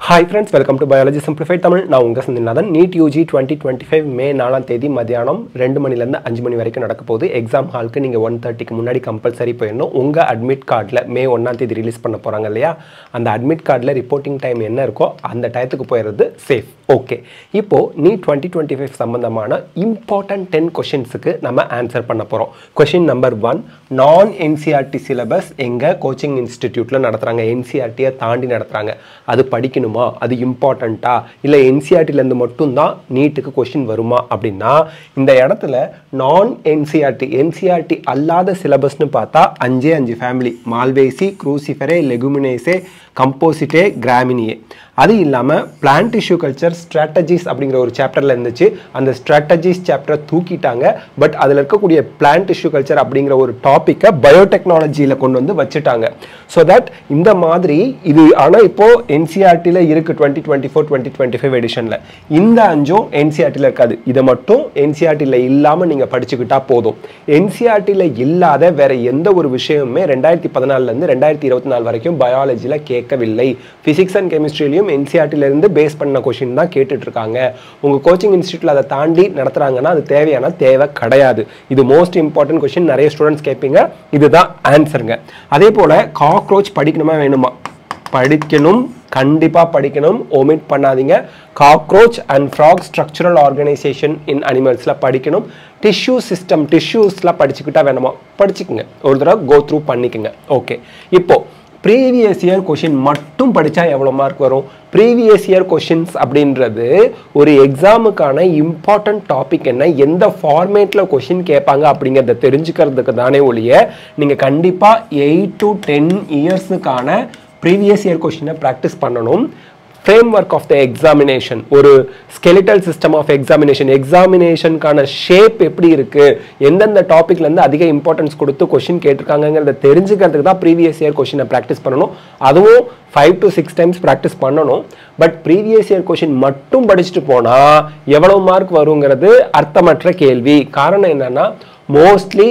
Hi friends, welcome to Biology Simplified Tamil. நான் உங்க Chandranathan. NEET UG 2025 மே 4ஆம் தேதி மதியானம் 2 மணில இருந்து 5 மணி வரைக்கும் நடக்க போகுது. எக்ஸாம் ஹாலுக்கு நீங்க 1:30 க்கு முன்னாடி கம்பல்சரி போயிடணும். உங்க அட்மிட் கார்டுல மே 1ஆம் தேதி ரிலீஸ் பண்ண போறாங்க இல்லையா? அந்த அட்மிட் கார்டுல ரிப்போர்ட்டிங் டைம் என்ன இருக்கோ அந்த டயத்துக்கு போயிறது சேஃப். ஓகே. இப்போ NEET 2025 சம்பந்தமான இம்பார்ட்டன்ட் 10 क्वेश्चंसக்கு நம்ம ஆன்சர் பண்ண போறோம். क्वेश्चन நம்பர் 1, நான் NCERT சிலபஸ் எங்க கோச்சிங் இன்ஸ்டிடியூட்ல நடத்துறாங்க? NCERT தாண்டி நடத்துறாங்க. அது படிக்கணுமா? அது இம்பார்ட்டன்ட்டா? இல்ல NCERT ல இருந்து மட்டும் தான் நீட்டுக்கு क्वेश्चन வருமா அப்படினா இந்த இடத்துல நான் NCERT அல்லாத சிலபஸ்னு பார்த்தா 5 ஃபேமிலி: மால்வேசி, க்ரூசிஃபெரே, லெகுமினேசே, கம்போசிட்டே, கிராமினியே. அது இல்லாம பிளான்ட் டிஷ்யூ கல்ச்சர் ஸ்ட்ராட்டஜிஸ் அப்படிங்கிற ஒரு சாப்டர்ல இருந்துச்சு. அந்த ஸ்ட்ராட்டஜிஸ் சாப்டரை தூக்கிட்டாங்க. பட் அதுல இருக்கக்கூடிய பிளான்ட் டிஷ்யூ கல்ச்சர் அப்படிங்கிற ஒரு டாபிக்கை பயோடெக்னாலஜியில கொண்டு வந்து வச்சுட்டாங்க. ஸோ தட் இந்த மாதிரி இது ஆனால் இப்போ NCERT-ல இருக்கு 2024-2025 எடிஷன்ல. இந்த 5ம் NCERT-ல இருக்காது. இதை மட்டும் NCERT-ல இல்லாம நீங்க படிச்சுக்கிட்டா போதும். NCERT-ல இல்லாத வேற எந்த ஒரு விஷயமுமே 2014ல இருந்து 2024 வரைக்கும் பயாலஜில கேட்கவில்லை. பிசிக்ஸ் அண்ட் கெமிஸ்ட்ரியிலையும் NCERT-ல இருந்து பேஸ் பண்ண क्वेश्चन தான் கேட்டுட்டு இருக்காங்க. உங்க கோச்சிங் இன்ஸ்டிடியூட்ல அதை தாண்டி நடத்துறாங்கன்னா அது தேவை கிடையாது. இது மோஸ்ட் இம்பார்ட்டன்ட் क्वेश्चन. நிறைய ஸ்டூடெண்ட்ஸ் கேட்பீங்க. இதுதான் ஆன்சருங்க. அதே போல காக்ரோச் படிக்கணுமா வேணுமா? படிக்கணும், கண்டிப்பா படிக்கணும், ஒமிட் பண்ணாதீங்க. Cockroach and frog structural organisation in அனிமல்ஸ்ல படிக்கணும். டிஷ்யூ சிஸ்டம், டிஷ்யூஸ்ல படிச்சுக்கிட்டா வேணுமா? படிச்சுக்குங்க, ஒரு தடவை கோ த்ரூ பண்ணிக்கங்க. ஓகே. இப்போ ப்ரீவியஸ் இயர் கொஷின் மட்டும் படித்தா எவ்வளோ மார்க் வரும்? ப்ரீவியஸ் இயர் கொஷின்ஸ் அப்படின்றது ஒரு எக்ஸாமுக்கான இம்பார்ட்டன்ட் டாபிக் என்ன, எந்த ஃபார்மேட்டில் கொஷின் கேட்பாங்க அப்படிங்கிறத தெரிஞ்சுக்கிறதுக்கு தானே ஒழிய நீங்கள் கண்டிப்பாக 8 to 10 இயர்ஸுக்கான ப்ரீவியஸ் இயர் கொஷினை ப்ராக்டிஸ் பண்ணணும். framework of the examination, ஒரு skeletal system of examination, எக்ஸாமினேஷனுக்கான ஷேப் எப்படி இருக்கு, எந்தெந்த டாபிக்ல இருந்து அதிக இம்பார்ட்டன்ஸ் கொடுத்து கொஸ்டின் கேட்டிருக்காங்கிறத தெரிஞ்சுக்கிறதுக்கு தான் ப்ரீவியஸ் இயர் கொஸ்டினை ப்ராக்டிஸ் பண்ணணும். அதுவும் 5 to 6 டைம்ஸ் ப்ராக்டிஸ் பண்ணணும். பட் ப்ரீவியஸ் இயர் கொஸ்டின் மட்டும் படிச்சுட்டு போனா எவ்வளவு மார்க் வருங்கிறது அர்த்தமற்ற கேள்வி. காரணம் என்னன்னா மோஸ்ட்லி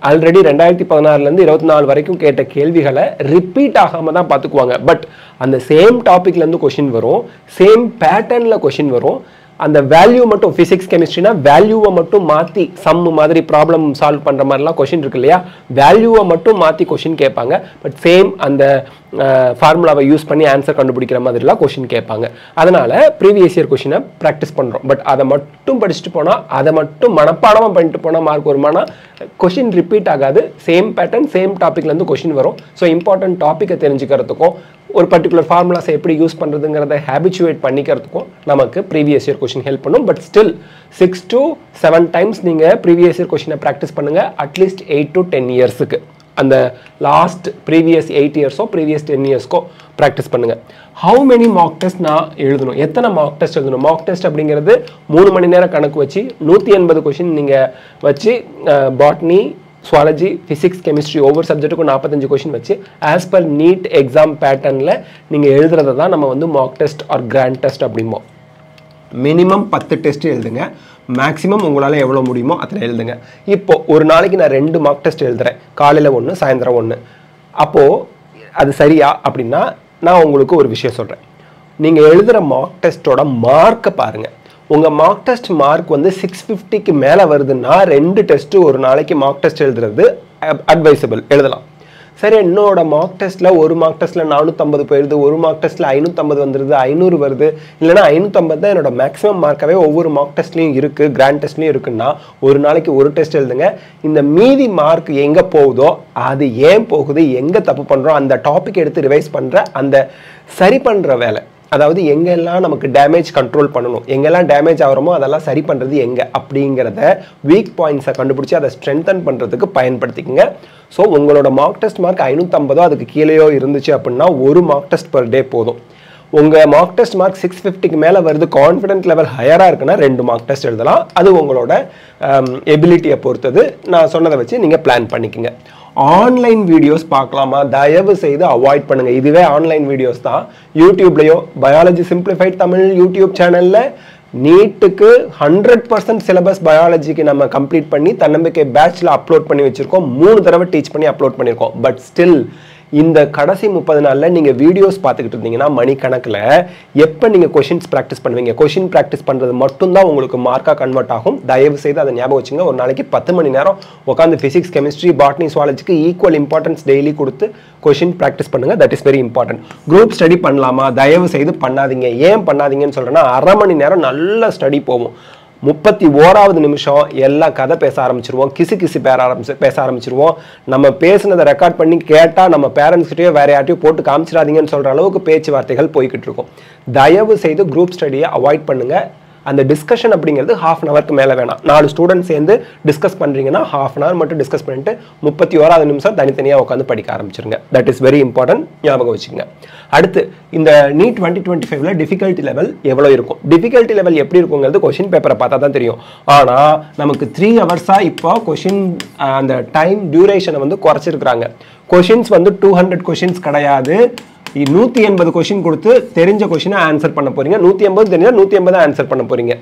ஆல்ரெடி 2016லேருந்து 24 வரைக்கும் கேட்ட கேள்விகளை ரிப்பீட் ஆகாமல் தான் பார்த்துக்குவாங்க. பட் அந்த சேம் டாபிக்லேருந்து கொஷின் வரும், சேம் பேட்டர்னில் கொஷின் வரும். அந்த வேல்யூ மட்டும், ஃபிசிக்ஸ் கெமிஸ்ட்ரினா வேல்யூவை மட்டும் மாற்றி சம் மாதிரி ப்ராப்ளம் சால்வ் பண்ணுற மாதிரிலாம் கொஷின் இருக்கு இல்லையா, வேல்யூவை மட்டும் மாற்றி கொஷின் கேட்பாங்க. பட் சேம் அந்த ஃபார்முலாவை யூஸ் பண்ணி ஆன்சர் கண்டுபிடிக்கிற மாதிரிலாம் கொஷின் கேட்பாங்க. அதனால ப்ரீவியஸ் இயர் கொஷினை ப்ராக்டிஸ் பண்ணுறோம். பட் அதை மட்டும் படிச்சுட்டு போனால், அதை மட்டும் மனப்பாடமாக பண்ணிட்டு போனால் மார்க் வருமானா? கொஷின் ரிப்பீட் ஆகாது. சேம் பேட்டர்ன், சேம் டாபிக்லேருந்து கொஷின் வரும். ஸோ இம்பார்ட்டன்ட் டாப்பிக்கை தெரிஞ்சுக்கிறதுக்கும் ஒரு பர்டிகுலர் ஃபார்முலாஸை எப்படி யூஸ் பண்ணுறதுங்கிறத ஹேபிச்சுவேட் பண்ணிக்கிறதுக்கும் நமக்கு ப்ரீவியஸ் இயர் கொஷின் ஹெல்ப் பண்ணும். பட் ஸ்டில் 6 to 7 டைம்ஸ் நீங்கள் ப்ரீவியஸ் இயர் கொஷினை ப்ராக்டிஸ் பண்ணுங்கள். At least 8 to 10 இயர்ஸுக்கு. அந்த லாஸ்ட் ப்ரீவியஸ் 8 இயர்ஸோ ப்ரீவியஸ் 10 இயர்ஸ்க்கோ ப்ராக்டிஸ் பண்ணுங்கள். ஹவு மெனி மார்க் டெஸ்ட் நான் எழுதணும்? எத்தனை மார்க் டெஸ்ட் எழுதணும்? மார்க் டெஸ்ட் அப்படிங்கிறது 3 மணி நேரம் கணக்கு வச்சு 180 கொஷின் நீங்கள் வச்சு பாட்னி, சுவாலஜி, ஃபிசிக்ஸ், கெமிஸ்ட்ரி ஒவ்வொரு சப்ஜெக்ட்டுக்கும் 45 கொஷின் வச்சு ஆஸ் பர் நீட் எக்ஸாம் பேட்டர்னில் நீங்கள் எழுதுறதை தான் நம்ம வந்து mock test or grand test அப்படிம்போம். மினிமம் 10 டெஸ்ட் எழுதுங்க. மேக்ஸிமம் உங்களால் எவ்வளோ முடியுமோ அதில் எழுதுங்க. இப்போ ஒரு நாளைக்கு நான் 2 மார்க் டெஸ்ட் எழுதுறேன், காலையில் 1, சாயந்தரம் 1. அப்போது அது சரியா அப்படின்னா நான் உங்களுக்கு ஒரு விஷயம் சொல்கிறேன். நீங்கள் எழுதுகிற மார்க் டெஸ்ட்டோட மார்க்கை பாருங்கள். உங்கள் மார்க் டெஸ்ட் மார்க் வந்து 650க்கு மேலே வருதுன்னா 2 டெஸ்ட்டு ஒரு நாளைக்கு மார்க் டெஸ்ட் எழுதுறது அட்வைசபிள், எழுதலாம். சரி, என்னோட மார்க் டெஸ்ட்டில் ஒரு மார்க் டெஸ்ட்டில் 450 போயிடுது, ஒரு மார்க் டெஸ்ட்டில் 550 வந்துடுது, 500 வருது, இல்லைனா 550 தான் என்னோட மேக்ஸிமம் மார்க்காகவே ஒவ்வொரு மார்க் டெஸ்ட்லையும் இருக்குது, கிராண்ட் டெஸ்ட்லையும் இருக்குன்னா ஒரு நாளைக்கு ஒரு டெஸ்ட் எழுதுங்க. இந்த மீதி மார்க் எங்கே போகுதோ, அது ஏன் போகுது, எங்கே தப்பு பண்ணுறோம், அந்த டாபிக் எடுத்து ரிவைஸ் பண்ணுற அந்த சரி பண்ணுற வேலை. அதாவது எங்கெல்லாம் நமக்கு டேமேஜ் கண்ட்ரோல் பண்ணணும், எங்கெல்லாம் டேமேஜ் ஆகிறோமோ அதெல்லாம் சரி பண்ணுறது எங்கே அப்படிங்கிறத வீக் பாயிண்ட்ஸை கண்டுபிடிச்சி அதை ஸ்ட்ரென்தன் பண்ணுறதுக்கு பயன்படுத்திக்கங்க. ஸோ உங்களோட மார்க் டெஸ்ட் மார்க் 550 அதுக்கு கீழேயோ இருந்துச்சு அப்படின்னா ஒரு மார்க் டெஸ்ட் பர் டே போதும். உங்கள் மார்க் டெஸ்ட் மார்க் 650க்கு மேலே வருது, கான்ஃபிடென்ட் லெவல் ஹையராக இருக்குன்னா 2 மார்க் டெஸ்ட் எழுதலாம். அது உங்களோட எபிலிட்டியை பொறுத்தது. நான் சொன்னதை வச்சு நீங்கள் பிளான் பண்ணிக்கங்க. ஆன்லைன் வீடியோஸ் பார்க்கலாமா? தயவு செய்து அவாய்ட் பண்ணுங்க. இதுவே ஆன்லைன் வீடியோஸ் தான். யூடியூப்லயோ பயாலஜி சிம்பிளிஃபைட் தமிழ் யூடியூப் சேனல்ல நீட்டுக்கு 100% சிலபஸ் பயாலஜிக்கு நம்ம கம்ப்ளீட் பண்ணி தன்னம்பிக்கை பேட்ச்ல அப்லோட் பண்ணி வச்சிருக்கோம். 3 தடவை டீச் பண்ணி அப்லோட் பண்ணியிருக்கோம். பட் ஸ்டில் இந்த கடைசி 30 நாள்ல நீங்க வீடியோஸ் பார்த்துக்கிட்டு இருந்தீங்கன்னா மணிக்கணக்கில் எப்போ நீங்க கொஷின்ஸ் ப்ராக்டிஸ் பண்ணுவீங்க? கொஷின் ப்ராக்டிஸ் பண்றது மட்டும்தான் உங்களுக்கு மார்க்காக கன்வெர்ட் ஆகும். தயவு செய்து அதை ஞாபகம் வச்சுங்க. ஒரு நாளைக்கு 10 மணி நேரம் உட்காந்து பிசிக்ஸ், கெமிஸ்ட்ரி, பாட்னி, சுவாலஜிக்கு ஈக்குவல் இம்பார்ட்டன்ஸ் டெய்லி கொடுத்து கொஷின் ப்ராக்டிஸ் பண்ணுங்க. That is very important. Group study பண்ணலாமா? தயவு செய்து பண்ணாதீங்க. ஏன் பண்ணாதீங்கன்னு சொல்றேன்னா, அரை மணி நேரம் நல்ல ஸ்டடி போகும். 31வது நிமிஷம் எல்லா கதை பேச ஆரம்பிச்சிருவோம், கிசு கிசு பேச ஆரம்பிச்சிருவோம். நம்ம பேசுனதை ரெக்கார்ட் பண்ணி கேட்டால் நம்ம பேரண்ட்ஸ் கிட்டயோ வேற யார்ட்டையோ போட்டு காமிச்சிடாதீங்கன்னு சொல்ற அளவுக்கு பேச்சுவார்த்தைகள் போய்கிட்டு இருக்கும். தயவு செய்து குரூப் ஸ்டடியை அவாய்ட் பண்ணுங்க. அந்த டிஸ்கஷன் அப்படிங்கிறது ½ அன் ஹவருக்கு மேலே வேணாம். 4 ஸ்டூடெண்ட்ஸ் சேர்ந்து டிஸ்கஸ் பண்ணுறீங்கன்னா ½ அன் ஹவர் மட்டும் டிஸ்கஸ் பண்ணிட்டு 31வது நிமிஷம் தனித்தனியாக உட்காந்து படிக்க ஆரம்பிச்சிருங்க. That is very important. ஞாபகம் வச்சுக்கோங்க. அடுத்து இந்த நீட் 2025ல டிஃபிகல்ட்டி லெவல் எவ்வளோ இருக்கும்? டிஃபிகல்ட்டி லெவல் எப்படி இருக்குங்கிறது கொஷின் பேப்பரை பார்த்தா தான் தெரியும். ஆனால் நமக்கு 3 ஹவர்ஸாக இப்போ கொஷின் அந்த டைம் டியூரேஷனை வந்து குறைச்சிருக்கிறாங்க. கொஷின்ஸ் வந்து 200 கொஷின்ஸ் கிடையாது, 180 கொஷின் கொடுத்து தெரிஞ்ச கொஷினை ஆன்சர் பண்ண போறீங்க. 180 தெரிஞ்சா 180 ஆன்சர் பண்ண போறீங்க.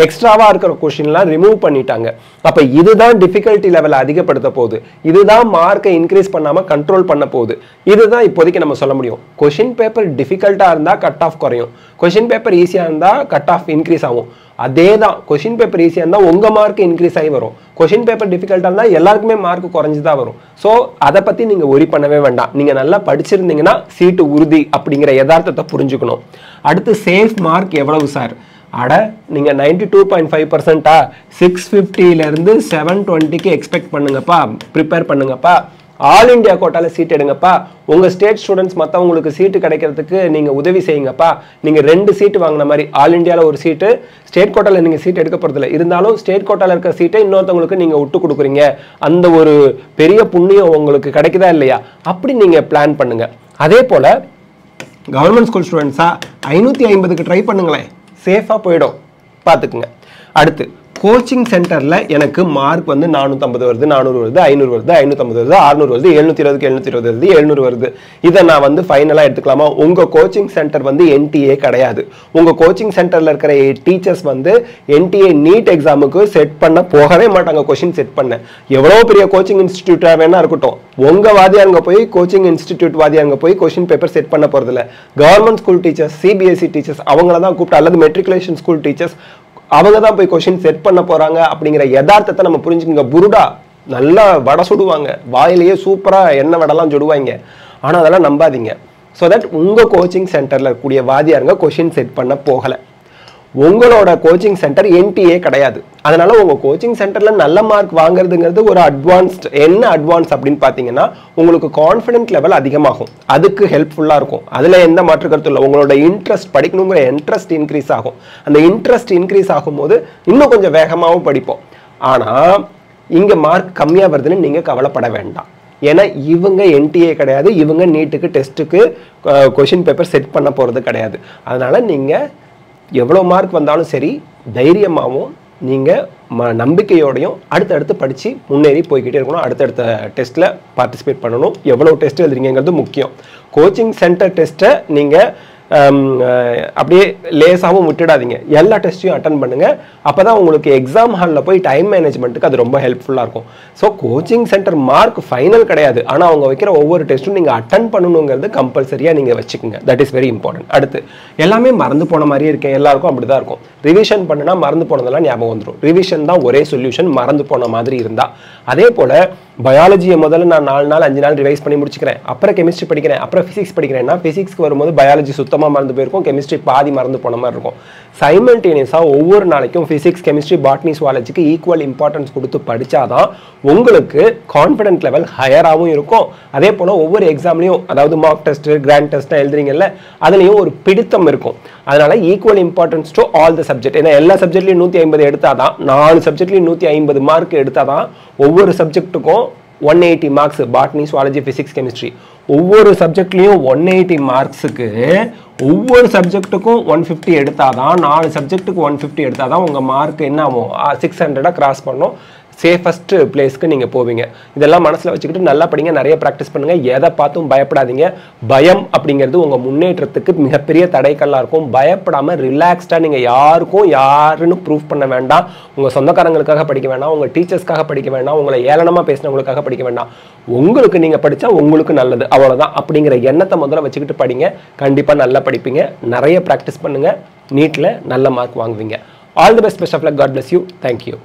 எக்ஸ்ட்ராவா இருக்கிற கொஷின்லாம் ரிமூவ் பண்ணிட்டாங்க. அப்ப இதுதான் டிஃபிகல்ட்டி லெவலை அதிகப்படுத்த போகுது. இதுதான் மார்க்கை இன்க்ரீஸ் பண்ணாம கண்ட்ரோல் பண்ண போகுது. இதுதான் இப்போதைக்கு நம்ம சொல்ல முடியும். கொஷின் பேப்பர் டிஃபிகல்ட்டா இருந்தா கட் ஆஃப் குறையும், கொஷின் பேப்பர் ஈஸியா இருந்தா கட் ஆஃப் இன்க்ரீஸ் ஆகும். அதே தான், கொஷின் பேப்பர் ஈஸியாக இருந்தால் உங்கள் மார்க் இன்க்ரீஸ் ஆகி வரும். கொஷின் பேப்பர் டிஃபிகல்ட்டாக இருந்தால் எல்லாருக்குமே மார்க் குறைஞ்சி தான் வரும். ஸோ அதை பற்றி நீங்கள் ஒரி பண்ணவே வேண்டாம். நீங்கள் நல்லா படிச்சிருந்தீங்கன்னா சீட்டு உறுதி அப்படிங்கிற யதார்த்தத்தை புரிஞ்சுக்கணும். அடுத்து சேஃப் மார்க் எவ்வளவு சார்? அட நீங்கள் 92.5%, 650லேருந்து 720க்கு எக்ஸ்பெக்ட் பண்ணுங்கப்பா, ப்ரிப்பேர் பண்ணுங்கப்பா. ஆல் இண்டியா கோட்டால சீட் எடுங்கப்பா. உங்க ஸ்டேட் ஸ்டூடெண்ட்ஸ் மற்றவங்களுக்கு சீட்டு கிடைக்கிறதுக்கு நீங்க உதவி செய்யுங்கப்பா. நீங்க 2 சீட்டு வாங்கின மாதிரி, ஆல் இண்டியாவில் ஒரு சீட்டு, ஸ்டேட் கோட்டால நீங்க சீட் எடுக்க போறதில்ல. இருந்தாலும் ஸ்டேட் கோட்டால இருக்கிற சீட்டை இன்னொருத்தவங்களுக்கு நீங்க விட்டு கொடுக்குறீங்க. அந்த ஒரு பெரிய புண்ணியம் உங்களுக்கு கிடைக்குதா இல்லையா? அப்படி நீங்க பிளான் பண்ணுங்க. அதே போல கவர்மெண்ட் ஸ்கூல் ஸ்டூடெண்ட்ஸா 550க்கு ட்ரை பண்ணுங்களேன், சேஃபா போயிடும், பார்த்துக்குங்க. அடுத்து கோச்சிங் சென்டரில் எனக்கு மார்க் வந்து 450 வருது, 400 வருது, 500 வருது, 550 வருது, 600 வருது, 720க்கு 720 வருது, 700 வருது. இதை நான் வந்து ஃபைனலாக எடுத்துக்கலாமா? உங்கள் கோச்சிங் சென்டர் வந்து NTA கிடையாது. உங்கள் கோச்சிங் சென்டரில் இருக்கிற டீச்சர்ஸ் வந்து NTA நீட் எக்ஸாமுக்கு செட் பண்ண போகவே மாட்டாங்க. கொஷின் செட் பண்ண எவ்வளோ பெரிய கோச்சிங் இன்ஸ்டிடியூட்டாக வேணா இருக்கட்டும், உங்கள் வாதியாருங்க போய் கோச்சிங் இன்ஸ்டிடியூட் வாதியாருங்க போய் கொஷின் பேப்பர் செட் பண்ண போகிறதில்ல. Government school teachers, CBSE teachers அவங்கள தான் கூப்பிட்டு, அல்லது மெட்ரிகுலேஷன் ஸ்கூல் டீச்சர்ஸ் அவங்க தான் போய் கொஷின் செட் பண்ண போறாங்க அப்படிங்கிற யதார்த்தத்தை நம்ம புரிஞ்சுக்கோங்க. புருடா நல்லா வடை சுடுவாங்க, வாயிலேயே சூப்பரா எண்ணெய் வடைலாம் சுடுவாங்க. ஆனால் அதெல்லாம் நம்பாதீங்க. ஸோ தட் உங்க கோச்சிங் சென்டர்ல இருக்கக்கூடிய வாதியாருங்க கொஷின் செட் பண்ண போகலை. உங்களோட கோச்சிங் சென்டர் NTA கிடையாது. அதனால உங்க கோச்சிங் சென்டர்ல நல்ல மார்க் வாங்குறதுங்கிறது ஒரு அட்வான்ஸ்ட். என்ன அட்வான்ஸ் அப்படின்னு பார்த்தீங்கன்னா, உங்களுக்கு கான்ஃபிடென்ட் லெவல் அதிகமாகும், அதுக்கு ஹெல்ப்ஃபுல்லா இருக்கும். அதுல எந்த மாற்று கருத்து இல்லை. உங்களோட இன்ட்ரெஸ்ட், படிக்கணுங்கிற இன்ட்ரெஸ்ட் இன்க்ரீஸ் ஆகும். அந்த இன்ட்ரெஸ்ட் இன்க்ரீஸ் ஆகும்போது இன்னும் கொஞ்சம் வேகமாகவும் படிப்போம். ஆனா இங்க மார்க் கம்மியா வருதுன்னு நீங்க கவலைப்பட வேண்டாம். ஏன்னா இவங்க NTA கிடையாது, இவங்க நீட்டுக்கு டெஸ்ட்டுக்கு கொஷின் பேப்பர் செட் பண்ண போறது கிடையாது. அதனால நீங்க எவ்வளோ மார்க் வந்தாலும் சரி, தைரியமாகவும் நீங்கள் நம்பிக்கையோடையும் அடுத்தடுத்து படித்து முன்னேறி போய்கிட்டே இருக்கணும். அடுத்தடுத்த டெஸ்ட்டில் பார்ட்டிசிபேட் பண்ணணும். எவ்வளோ டெஸ்ட் எழுதுறீங்கிறது முக்கியம். கோச்சிங் சென்டர் டெஸ்ட்டை நீங்கள் அப்படியே லேசாகவும் விட்டுடாதீங்க. எல்லா டெஸ்ட்டையும் அட்டன் பண்ணுங்க. அப்பதான் உங்களுக்கு எக்ஸாம் ஹாலில் போய் டைம் மேனேஜ்மெண்ட்டுக்கு அது ரொம்ப ஹெல்ப்ஃபுல்லாக இருக்கும். So coaching centre mark final கிடையாது, ஆனால் அவங்க வைக்கிற ஒவ்வொரு டெஸ்ட்டும் நீங்கள் அட்டன் பண்ணணுங்கிறது கம்பல்சரியாக நீங்கள் வச்சுக்கோங்க. That is very important. அடுத்து எல்லாமே மறந்து போன மாதிரியே இருக்கேன், எல்லாருக்கும் அப்படி தான் இருக்கும். ரிவிஷன் பண்ணுனா மறந்து போனதெல்லாம் ஞாபகம் வந்துடும். ரிவிஷன் தான் ஒரே சொல்யூஷன், மறந்து போன மாதிரி இருந்தா. அதே போல் பயாலஜியை முதல்ல நான் 4 நாள் 5 நாள் ரிவைஸ் பண்ணி முடிச்சுக்கிறேன், அப்புறம் கெமிஸ்ட்ரி படிக்கிறேன், அப்புறம் ஃபிசிக்ஸ் படிக்கிறேன்னா ஃபிசிக்ஸ்க்கு வரும்போது பயாலஜி சுத்தமாக மறந்து போயிருக்கும், கெமிஸ்ட்ரி பாதி மறந்து போன மாதிரி இருக்கும். சைமல்டேனியஸாக ஒவ்வொரு நாளைக்கும் ஃபிசிக்ஸ், கெமிஸ்ட்ரி, பாட்னி, சுவாலஜிக்கு ஈக்குவல் இம்பார்ட்டன்ஸ் கொடுத்து படித்தாதான் உங்களுக்கு கான்ஃபிடென்ட் லெவல் ஹையராகவும் இருக்கும். அதே போல் ஒவ்வொரு எக்ஸாம்லையும், அதாவது மார்க் டெஸ்ட், கிராண்ட் டெஸ்ட் எழுதுறீங்கல்ல, அதுலேயும் ஒரு பிடித்தம் இருக்கும். அதனால equal importance to all the subject. ஏன்னா எல்லா சப்ஜெக்ட்லையும் 150 எடுத்தாதான், 4 சப்ஜெக்ட்லையும் 150 மார்க் எடுத்தாதான் ஒவ்வொரு சப்ஜெக்ட்டுக்கும் 180 marks. Botany, zoology, physics, chemistry ஒவ்வொரு சப்ஜெக்ட்லையும் 180 மார்க்ஸுக்கு ஒவ்வொரு சப்ஜெக்ட்டுக்கும் 150 எடுத்தாதான், 4 சப்ஜெக்ட்டுக்கு 150 எடுத்தாதான் உங்கள் மார்க் என்ன ஆகும், 600 கிராஸ் பண்ணும். சேஃபஸ்ட் பிளேஸ்க்கு நீங்கள் போவீங்க. இதெல்லாம் மனசில் வச்சுக்கிட்டு நல்லா படிங்க, நிறைய ப்ராக்டிஸ் பண்ணுங்கள். எதை பார்த்தும் பயப்படாதீங்க. பயம் அப்படிங்கிறது உங்கள் முன்னேற்றத்துக்கு மிகப்பெரிய தடைக்கல்லாக இருக்கும். பயப்படாமல் ரிலாக்ஸ்டாக நீங்கள் யாருக்கும் யாருன்னு ப்ரூவ் பண்ண வேண்டாம். உங்கள் சொந்தக்காரங்களுக்காக படிக்க வேண்டாம், உங்கள் டீச்சர்ஸ்க்காக படிக்க வேண்டாம், உங்களை ஏளனமாக பேசினவங்களுக்காக படிக்க வேண்டாம். உங்களுக்கு நீங்கள் படித்தா உங்களுக்கு நல்லது, அவ்வளோதான் அப்படிங்கிற எண்ணத்தை முதல்ல வச்சுக்கிட்டு படிங்க. கண்டிப்பாக நல்லா படிப்பீங்க. நிறைய ப்ராக்டிஸ் பண்ணுங்கள். நீட்டில் நல்ல மார்க் வாங்குவீங்க. All the best. Best of luck. God bless you. Thank you.